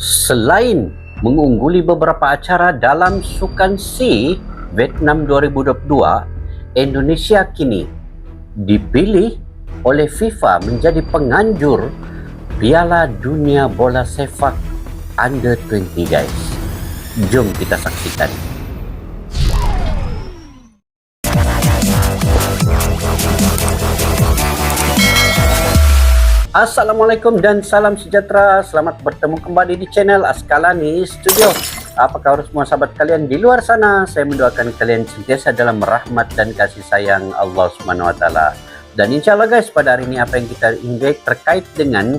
Selain mengungguli beberapa acara dalam Sukan C Vietnam 2022, Indonesia kini dipilih oleh FIFA menjadi penganjur Piala Dunia Bola Sepak Under 20 guys. Jom kita saksikan. Assalamualaikum dan salam sejahtera. Selamat bertemu kembali di channel Askalani Studio. Apa kabar semua sahabat kalian di luar sana? Saya mendoakan kalian sentiasa dalam rahmat dan kasih sayang Allah Subhanahu wa taala. Dan insya Allah guys, pada hari ini apa yang kita ingin terkait dengan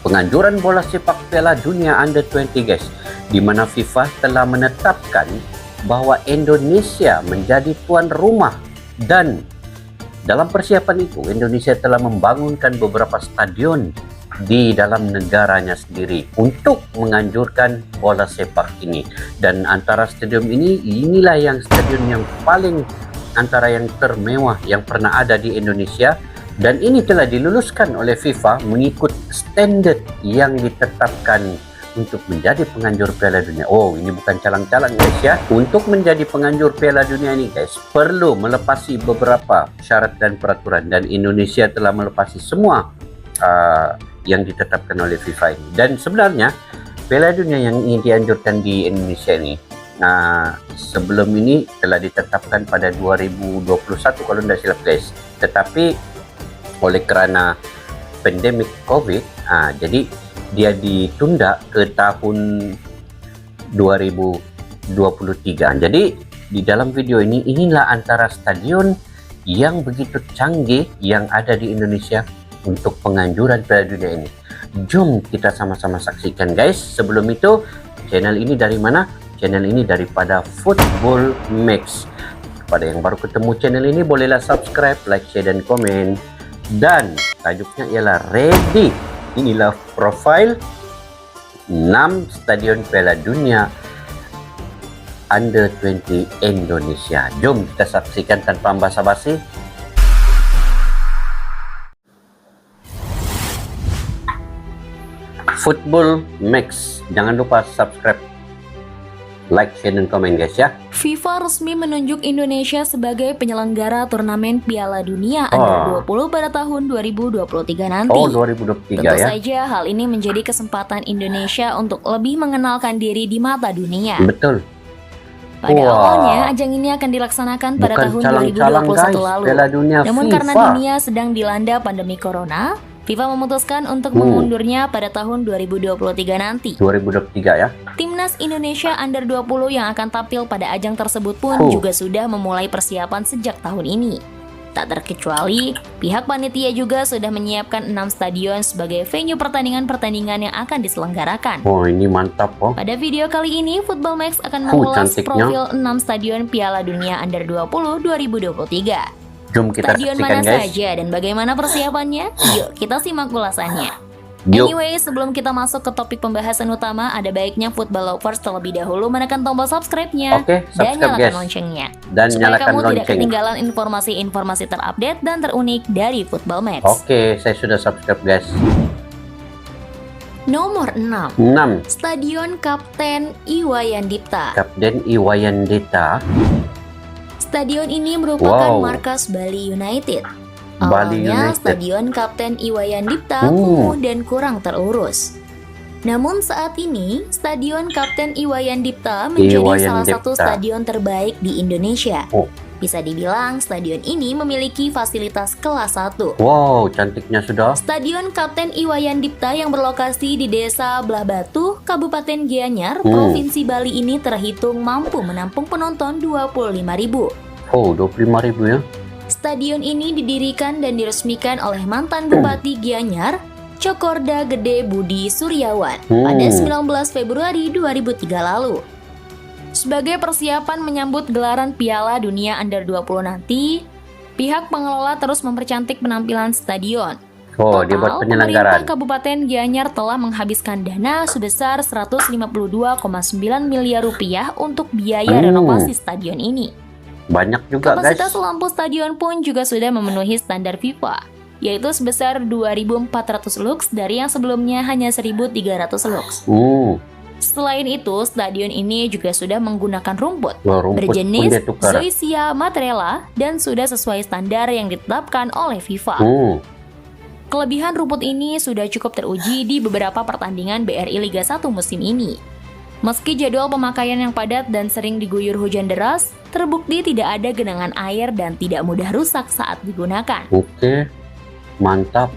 penganjuran bola sepak Piala Dunia Under 20 guys, di mana FIFA telah menetapkan bahwa Indonesia menjadi tuan rumah, dan dalam persiapan itu Indonesia telah membangunkan beberapa stadion di dalam negaranya sendiri untuk menganjurkan bola sepak ini. Dan antara stadion inilah yang stadion yang paling antara yang termewah yang pernah ada di Indonesia, dan ini telah diluluskan oleh FIFA mengikut standar yang ditetapkan untuk menjadi penganjur Piala Dunia. Oh, ini bukan calang-calang guys ya. Untuk menjadi penganjur Piala Dunia ini guys, perlu melepasi beberapa syarat dan peraturan, dan Indonesia telah melepasi semua yang ditetapkan oleh FIFA ini. Dan sebenarnya Piala Dunia yang ingin dianjurkan di Indonesia ini sebelum ini telah ditetapkan pada 2021 kalau tidak silap guys. Tetapi oleh kerana pandemik COVID, jadi dia ditunda ke tahun 2023. Jadi di dalam video ini, inilah antara stadion yang begitu canggih yang ada di Indonesia untuk penganjuran Piala Dunia ini. Jom kita sama-sama saksikan guys. Sebelum itu, channel ini dari mana? Channel ini daripada Football Max. Kepada yang baru ketemu channel ini, bolehlah subscribe, like, share, dan komen. Dan tajuknya ialah ready. Inilah profil 6 stadion Piala Dunia Under 20 Indonesia. Jom kita saksikan tanpa basa-basi. Football Max. Jangan lupa subscribe, like, share, dan komen guys ya. FIFA resmi menunjuk Indonesia sebagai penyelenggara turnamen Piala Dunia Under 20 pada tahun 2023 nanti. Oh, 2023 Tentu ya. saja hal ini menjadi kesempatan Indonesia untuk lebih mengenalkan diri di mata dunia. Betul. Pada awalnya, ajang ini akan dilaksanakan pada tahun 2021 lalu. Namun karena dunia sedang dilanda pandemi corona, FIFA memutuskan untuk mengundurnya pada tahun 2023 nanti. 2023 ya. Timnas Indonesia Under 20 yang akan tampil pada ajang tersebut pun juga sudah memulai persiapan sejak tahun ini. Tak terkecuali, pihak panitia juga sudah menyiapkan 6 stadion sebagai venue pertandingan-pertandingan yang akan diselenggarakan. Oh, ini mantap oh. Pada video kali ini, Football Max akan mengulas profil 6 stadion Piala Dunia Under 20 2023. Jom kita stadion saksikan mana guys. saja dan bagaimana persiapannya? Yuk kita simak ulasannya. Anyway, sebelum kita masuk ke topik pembahasan utama, ada baiknya football lovers terlebih dahulu menekan tombol subscribe-nya dan nyalakan loncengnya, supaya kamu tidak ketinggalan informasi-informasi terupdate dan terunik dari Football Max. Oke, saya sudah subscribe guys. Nomor 6. Stadion Kapten Iwayan Dipta. Kapten Iwayan Dipta. Stadion ini merupakan markas Bali United. Awalnya Stadion Kapten Iwayan Dipta kumuh dan kurang terurus. Namun saat ini Stadion Kapten Iwayan Dipta menjadi salah satu stadion terbaik di Indonesia. Bisa dibilang stadion ini memiliki fasilitas kelas 1. Wow, cantiknya sudah. Stadion Kapten Iwayan Dipta yang berlokasi di Desa Belah Batu, Kabupaten Gianyar, Provinsi Bali ini terhitung mampu menampung penonton 25.000. Oh, 25.000 ya. Stadion ini didirikan dan diresmikan oleh mantan Bupati Gianyar, Cokorda Gede Budi Suryawan pada 19 Februari 2003 lalu. Sebagai persiapan menyambut gelaran Piala Dunia Under 20 nanti, pihak pengelola terus mempercantik penampilan stadion. Dia buat penyelenggaraan. Pemerintah Kabupaten Gianyar telah menghabiskan dana sebesar 152,9 miliar rupiah untuk biaya renovasi stadion ini. Banyak juga Kapasitas guys. lampu stadion pun juga sudah memenuhi standar FIFA. yaitu sebesar 2.400 lux dari yang sebelumnya hanya 1.300 lux. Selain itu, stadion ini juga sudah menggunakan rumput berjenis Zoysia Matrela dan sudah sesuai standar yang ditetapkan oleh FIFA. Kelebihan rumput ini sudah cukup teruji di beberapa pertandingan BRI Liga 1 musim ini. Meski jadwal pemakaian yang padat dan sering diguyur hujan deras, terbukti tidak ada genangan air dan tidak mudah rusak saat digunakan. Oke, mantap.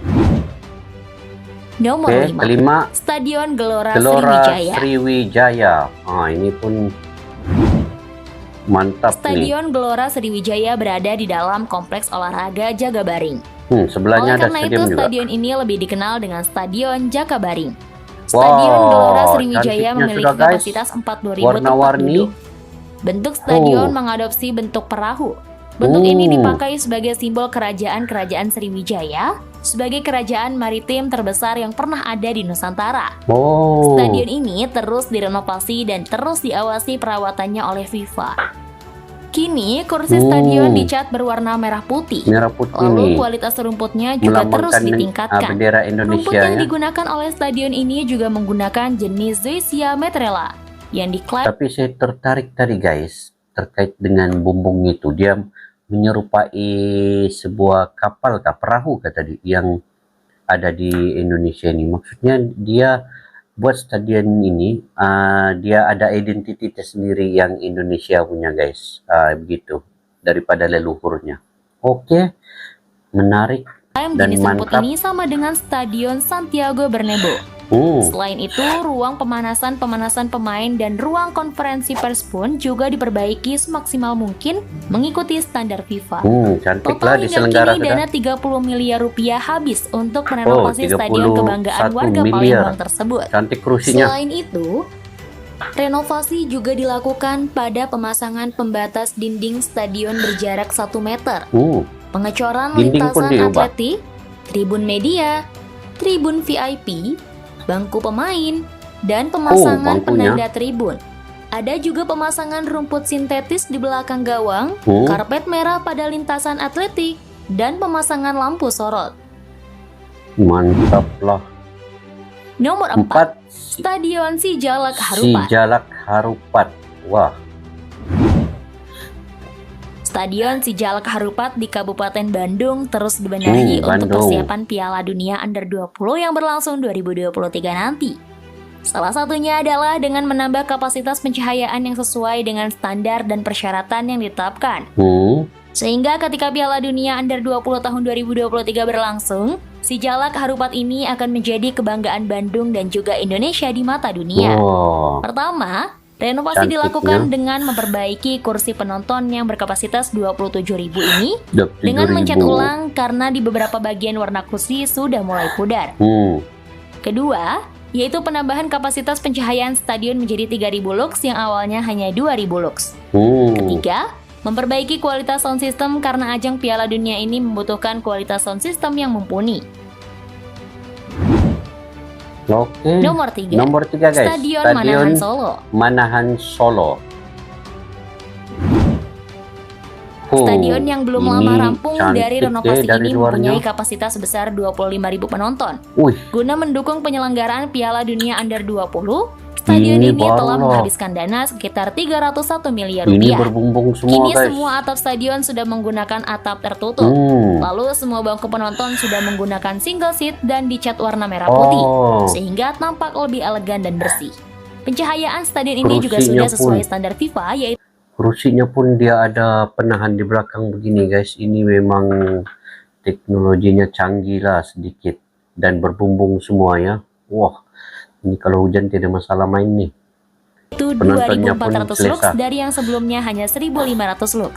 Nomor 5, kelima, Stadion Gelora Sriwijaya. Ini pun mantap. Stadion Gelora Sriwijaya berada di dalam kompleks olahraga Jakabaring. Sebelahnya Oleh ada karena stadion itu, juga. stadion ini lebih dikenal dengan Stadion Jakabaring. Stadion Gelora Sriwijaya memiliki sudah, guys. kapasitas 40.000 tempat Warna-warni. duduk. Bentuk stadion mengadopsi bentuk perahu. Bentuk ini dipakai sebagai simbol kerajaan Sriwijaya, sebagai kerajaan maritim terbesar yang pernah ada di Nusantara. Stadion ini terus direnovasi dan terus diawasi perawatannya oleh FIFA. Kini kursi stadion dicat berwarna merah putih. Lalu kualitas rumputnya juga terus ditingkatkan. Rumput yang digunakan oleh stadion ini juga menggunakan jenis Zoysia Matrela yang diklaim. Tapi saya tertarik tadi guys, terkait dengan bumbung itu. Dia menyerupai sebuah kapal perahu tadi yang ada di Indonesia ini. Maksudnya dia buat stadion ini dia ada identitas sendiri yang Indonesia punya guys, begitu daripada leluhurnya. Oke, menarik dan jenis rumput mantap. ini sama dengan Stadion Santiago Bernabeu. Selain itu, ruang pemanasan pemain dan ruang konferensi pers pun juga diperbaiki semaksimal mungkin mengikuti standar FIFA. Cantiklah Total hingga kini dana 30 miliar rupiah habis untuk merenovasi stadion kebanggaan warga Palembang tersebut. Cantik kursinya. Selain itu, renovasi juga dilakukan pada pemasangan pembatas dinding stadion berjarak 1 meter. Pengecoran lintasan atletik, tribun media, tribun VIP, bangku pemain, dan pemasangan penanda tribun. Ada juga pemasangan rumput sintetis di belakang gawang, karpet merah pada lintasan atletik, dan pemasangan lampu sorot. Mantap lah. Nomor 4, Stadion Sijalak Harupat. Sijalak Harupat. Wah. Stadion Sijalak Harupat di Kabupaten Bandung terus dibenahi untuk persiapan Piala Dunia Under 20 yang berlangsung 2023 nanti. Salah satunya adalah dengan menambah kapasitas pencahayaan yang sesuai dengan standar dan persyaratan yang ditetapkan. Sehingga ketika Piala Dunia Under 20 tahun 2023 berlangsung, Sijalak Harupat ini akan menjadi kebanggaan Bandung dan juga Indonesia di mata dunia. Pertama, renovasi dilakukan dengan memperbaiki kursi penonton yang berkapasitas 27.000 ini dengan mencat ulang karena di beberapa bagian warna kursi sudah mulai pudar. Kedua, yaitu penambahan kapasitas pencahayaan stadion menjadi 3.000 lux yang awalnya hanya 2.000 lux. Ketiga, memperbaiki kualitas sound system karena ajang Piala Dunia ini membutuhkan kualitas sound system yang mumpuni. Nomor 3 guys, Stadion Manahan Solo. Stadion yang belum lama rampung dari renovasi ini mempunyai kapasitas sebesar 25.000 penonton. Guna mendukung penyelenggaraan Piala Dunia Under 20, stadion ini telah menghabiskan dana sekitar 301 miliar rupiah. Kini semua atap stadion sudah menggunakan atap tertutup. Lalu semua bangku penonton sudah menggunakan single seat dan dicat warna merah putih, sehingga tampak lebih elegan dan bersih. Pencahayaan stadion ini juga sudah sesuai standar FIFA, yaitu kursinya pun dia ada penahan di belakang begini guys. Ini memang teknologinya canggih lah sedikit dan berbumbung semua ya. Wah, ini kalau hujan tidak masalah main nih. Itu 2.400 lux dari yang sebelumnya hanya 1.500 lux.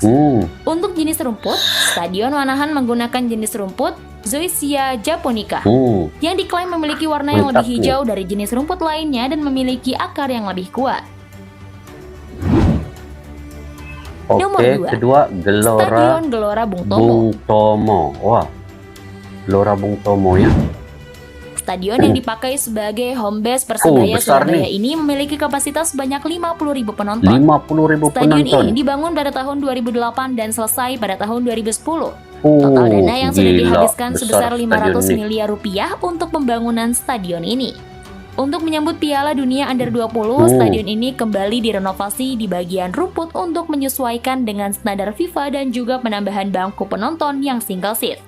Untuk jenis rumput, Stadion Manahan menggunakan jenis rumput Zoysia Japonica yang diklaim memiliki warna yang lebih hijau dari jenis rumput lainnya dan memiliki akar yang lebih kuat. Nomor 2, kedua Stadion Gelora Bung Tomo. Wah, Gelora Bung Tomo ya. Stadion yang dipakai sebagai home base Persebaya Surabaya ini memiliki kapasitas sebanyak 50.000 penonton. 50.000 Stadion penonton. ini dibangun pada tahun 2008 dan selesai pada tahun 2010. Total dana yang sudah Gila, dihabiskan besar sebesar 500 stadion nih. miliar rupiah untuk pembangunan stadion ini. Untuk menyambut Piala Dunia Under 20, stadion ini kembali direnovasi di bagian rumput untuk menyesuaikan dengan standar FIFA dan juga penambahan bangku penonton yang single seat.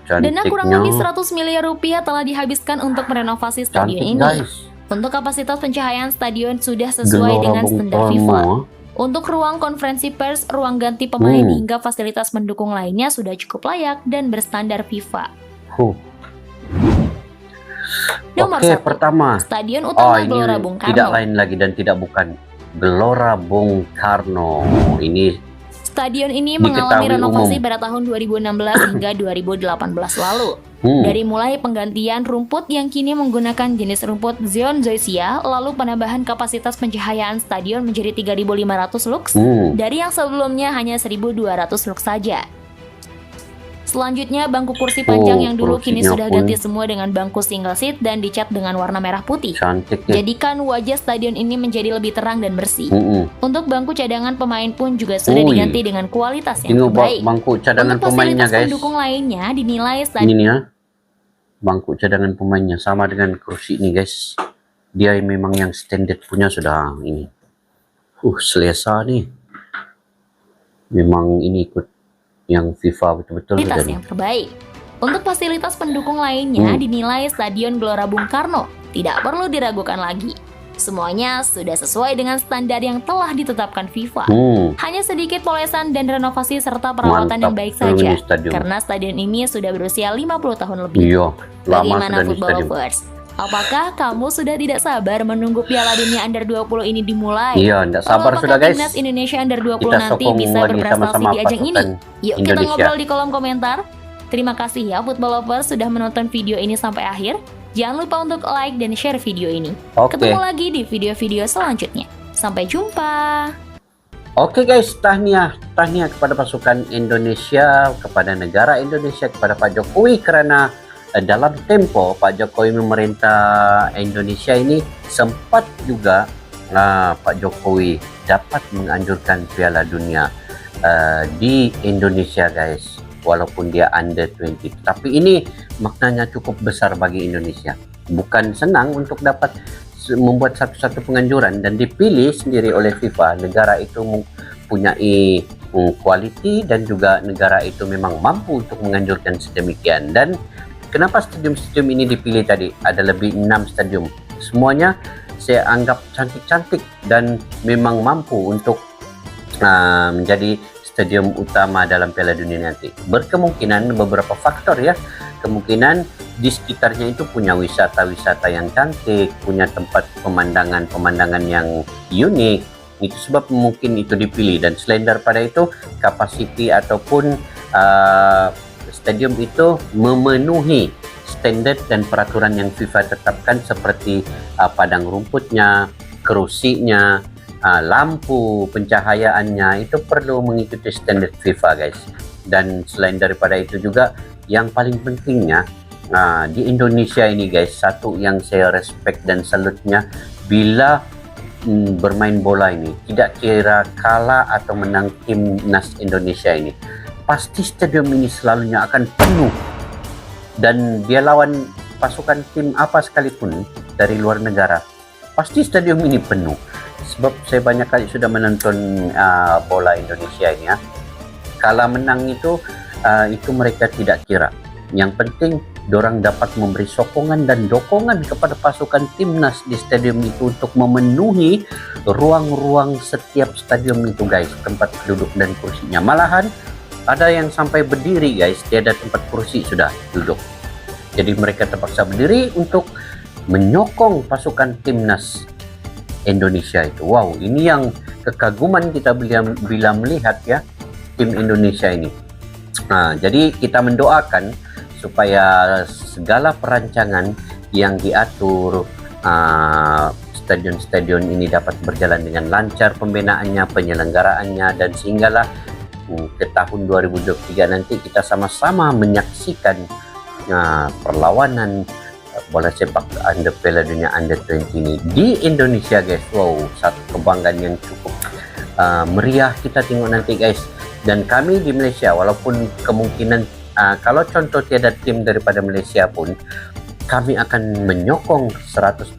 Dana kurang lebih 100 miliar rupiah telah dihabiskan untuk merenovasi stadion Cantik, ini. guys. Untuk kapasitas pencahayaan stadion sudah sesuai dengan standar FIFA. Untuk ruang konferensi pers, ruang ganti pemain hingga fasilitas pendukung lainnya sudah cukup layak dan berstandar FIFA. Nomor Oke, 1, pertama. Stadion Utama ini Gelora Bung Karno. tidak lain lagi dan tidak bukan Gelora Bung Karno. Ini Stadion ini mengalami renovasi umum. pada tahun 2016 hingga 2018 lalu. Dari mulai penggantian rumput yang kini menggunakan jenis rumput Zion Zoysia, lalu penambahan kapasitas pencahayaan stadion menjadi 3.500 lux, dari yang sebelumnya hanya 1.200 lux saja. Selanjutnya, bangku kursi panjang yang dulu kini sudah ganti semua dengan bangku single seat dan dicat dengan warna merah putih. Cantik ya. Jadikan wajah stadion ini menjadi lebih terang dan bersih. Untuk bangku cadangan pemain pun juga sudah diganti dengan kualitas yang terbaik. Bangku cadangan Untuk pemainnya, fasilitas guys. pendukung lainnya dinilai stadion Ini ya. Bangku cadangan pemainnya sama dengan kursi ini, guys. Dia memang yang standard punya sudah ini. Selesa nih. Memang ini ikut yang FIFA betul-betul yang terbaik. Untuk fasilitas pendukung lainnya dinilai Stadion Gelora Bung Karno tidak perlu diragukan lagi. Semuanya sudah sesuai dengan standar yang telah ditetapkan FIFA. Hanya sedikit polesan dan renovasi serta perawatan yang baik saja. Karena stadion ini sudah berusia 50 tahun lebih. Bagaimana football lovers? Apakah kamu sudah tidak sabar menunggu Piala Dunia Under 20 ini dimulai? Iya, tidak sabar sudah, guys. Timnas Indonesia Under 20 Kita nanti bisa berprestasi di ajang ini. Yuk kita Indonesia. ngobrol di kolom komentar. Terima kasih ya football lovers sudah menonton video ini sampai akhir. Jangan lupa untuk like dan share video ini. Ketemu lagi di video-video selanjutnya. Sampai jumpa. Oke guys, tahniah kepada pasukan Indonesia, kepada negara Indonesia, kepada Pak Jokowi karena dalam tempo Pak Jokowi memerintah Indonesia ini sempat juga Pak Jokowi dapat menganjurkan Piala Dunia di Indonesia, guys, walaupun dia under 20. Tapi ini maknanya cukup besar bagi Indonesia. Bukan senang untuk dapat membuat satu-satu penganjuran dan dipilih sendiri oleh FIFA. Negara itu mempunyai quality dan juga negara itu memang mampu untuk menganjurkan sedemikian. Dan kenapa stadium-stadium ini dipilih tadi? Ada lebih 6 stadium. Semuanya saya anggap cantik-cantik dan memang mampu untuk menjadi stadium utama dalam Piala Dunia nanti. Berkemungkinan beberapa faktor ya. Kemungkinan di sekitarnya itu punya wisata-wisata yang cantik, punya tempat pemandangan-pemandangan yang unik. Itu sebab mungkin itu dipilih. Dan selain daripada itu, kapasiti ataupun stadium itu memenuhi standar dan peraturan yang FIFA tetapkan seperti padang rumputnya, kerusinya, lampu, pencahayaannya itu perlu mengikuti standar FIFA, guys. Dan selain daripada itu juga yang paling pentingnya di Indonesia ini, guys, satu yang saya respect dan salutnya bila bermain bola ini, tidak kira kalah atau menang timnas Indonesia ini, pasti stadium ini selalunya akan penuh. Dan dia lawan pasukan tim apa sekalipun dari luar negara, pasti stadium ini penuh. Sebab saya banyak kali sudah menonton bola Indonesia ini ya. Kalah menang itu mereka tidak kira. Yang penting dorang dapat memberi sokongan dan dokongan kepada pasukan timnas di stadium itu untuk memenuhi ruang-ruang setiap stadium itu, guys, tempat duduk dan kursinya. Malahan ada yang sampai berdiri, guys, tiada tempat kursi sudah duduk. Jadi mereka terpaksa berdiri untuk menyokong pasukan timnas Indonesia itu. Wow, ini yang kekaguman kita bila melihat ya tim Indonesia ini. Jadi kita mendoakan supaya segala perancangan yang diatur stadion-stadion ini dapat berjalan dengan lancar pembinaannya, penyelenggaraannya, dan sehinggalah ke tahun 2023 nanti kita sama-sama menyaksikan perlawanan bola sepak under Piala Dunia Under 20 ini di Indonesia, guys. Wow, satu kebanggaan yang cukup meriah kita tengok nanti, guys. Dan kami di Malaysia, walaupun kemungkinan kalau contoh tiada tim daripada Malaysia pun, kami akan menyokong 100%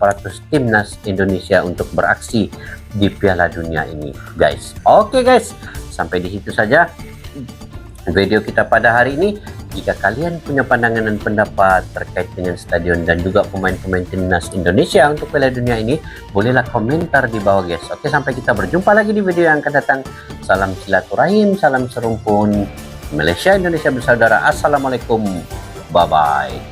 timnas Indonesia untuk beraksi di Piala Dunia ini, guys. Oke guys, sampai di situ saja video kita pada hari ini. Jika kalian punya pandangan dan pendapat terkait dengan stadion dan juga pemain-pemain timnas Indonesia untuk Piala Dunia ini, bolehlah komentar di bawah guys. Oke, sampai kita berjumpa lagi di video yang akan datang. Salam silaturahim, salam serumpun. Malaysia Indonesia bersaudara. Assalamualaikum, bye bye.